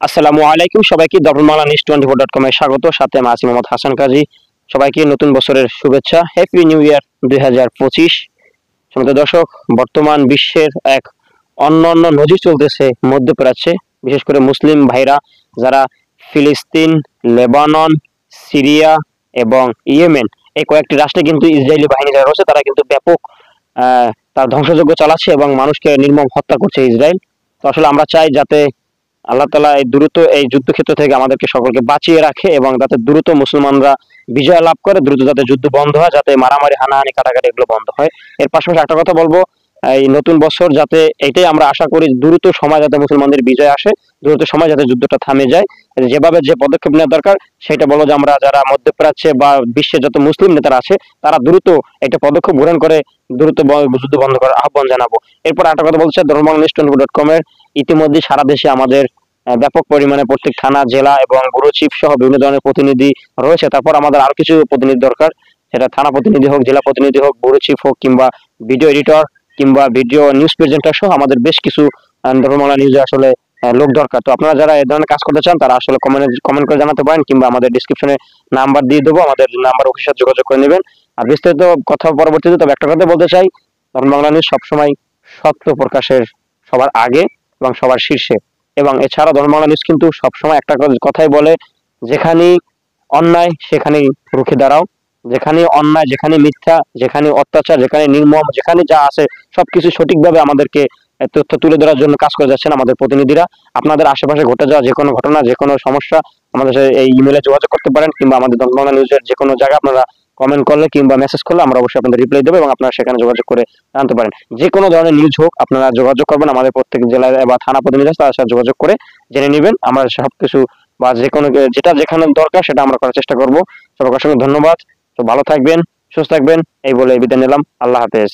আসসালামু আলাইকুম সবাইকে দরবারমালা নিউজ24.com এ স্বাগত। সাথে আমি আছি মোহাম্মদ হাসান কাজী। সবাইকে নতুন বছরের শুভেচ্ছা, হ্যাপি নিউ ইয়ার 2025। সম্মানিত দর্শক, বর্তমান বিশ্বের এক অন্যান্য নজির চলতেছে মধ্যপ্রাচ্যে, বিশেষ করে মুসলিম ভাইরা যারা ফিলিস্তিন, লেবানন, সিরিয়া এবং ইয়েমেন এই কয়েকটি রাষ্ট্রে কিন্তু ইসরায়েলি বাহিনী যারা রয়েছে তারা কিন্তু ব্যাপক তার ধ্বংসযজ্ঞ চালাচ্ছে এবং মানুষকে নির্মম হত্যা করছে ইসরায়েল। তো আসলে আমরা চাই যাতে আল্লাহ তাআলা এই দ্রুত এই যুদ্ধক্ষেত্র থেকে আমাদেরকে সকলকে বাঁচিয়ে রাখে এবং যাতে দ্রুত মুসলমানরা বিজয় লাভ করে, দ্রুত যাতে যুদ্ধ বন্ধ হয়, যাতে মারামারি, হানাহানি, কাটাকাটি এগুলো বন্ধ হয়। এর পাশাপাশি একটা কথা বলবো, এই নতুন বছর যাতে এটাই আমরা আশা করি, দ্রুত সময় যাতে মুসলমানদের বিজয় আসে, দ্রুত সময় যাতে যুদ্ধটা থামে যায়। যেভাবে যে পদক্ষেপ নেওয়া দরকার সেটা বলো যে আমরা যারা মধ্যপ্রাচ্যে বা বিশ্বের যত মুসলিম নেতারা আছে তারা দ্রুত একটা পদক্ষেপ গ্রহণ করে দ্রুত যুদ্ধ বন্ধ করার আহ্বান জানাবো। এরপর একটা কথা বলছে, ধর্মবাংলা24.com এর ইতিমধ্যে সারা দেশে আমাদের ব্যাপক পরিমাণে প্রত্যেক থানা, জেলা এবং ব্যুরো চিফ সহ বিভিন্ন ধরনের প্রতিনিধি রয়েছে। তারপর আমাদের আরো কিছু প্রতিনিধি দরকার, সেটা থানা প্রতিনিধি হোক, জেলা প্রতিনিধি হোক, ব্যুরো চিফ হোক, কিংবা ভিডিও এডিটর কিংবা ভিডিও নিউজ প্রেজেন্টার সহ আমাদের বেশ কিছু ধর্মবাংলা নিউজে আসলে লোক দরকার। তো আপনারা যারা এই ধরনের কাজ করতে চান তারা আসলে কমেন্ট করে জানাতে পারেন, কিংবা আমাদের ডিসক্রিপশনে নাম্বার দিয়ে দেবো, আমাদের নাম্বার অফিসের সাথে যোগাযোগ করে নেবেন। আর বিস্তারিত কথা পরবর্তীতে। তবে একটা কথা বলতে চাই, ধর্মবাংলা নিউজ সবসময় সত্য প্রকাশের সবার আগে এবং সবার শীর্ষে। এবং এছাড়া ধর্মবাংলা নিউজ কিন্তু সবসময় একটা কথাই বলে, যেখানেই অন্যায় সেখানেই রুখে দাঁড়াও, যেখানে অন্যায়, যেখানে মিথ্যা, যেখানে অত্যাচার, যেখানে নির্মম, যেখানে যা আছে সবকিছু সঠিকভাবে আমাদেরকে তথ্য তুলে ধরার জন্য কাজ করে যাচ্ছেন আমাদের প্রতিনিধিরা। আপনাদের আশেপাশে ঘটে যাওয়া যে কোনো ঘটনা, যে কোনো সমস্যা আমাদের সাথে এই ইমেলে যোগাযোগ করতে পারেন, কিংবা আমাদের ধর্মবাংলা নিউজের যে কোনো জায়গায় আপনারা কমেন্ট করলে কিংবা মেসেজ করলে আমরা অবশ্যই আপনাদের রিপ্লাই দেবো এবং আপনারা সেখানে যোগাযোগ করে জানতে পারেন। যে কোনো ধরনের নিউজ হোক আপনারা যোগাযোগ করবেন, আমাদের প্রত্যেক জেলায় বা থানা প্রতিনিধি তার সাথে যোগাযোগ করে জেনে নেবেন। আমরা সবকিছু বা যে কোনো যেটা যেখানে দরকার সেটা আমরা করার চেষ্টা করবো। সবার সঙ্গে ধন্যবাদ। তো ভালো থাকবেন, সুস্থ থাকবেন, এই বলে বিদায় নিলাম। আল্লাহ হাফেজ।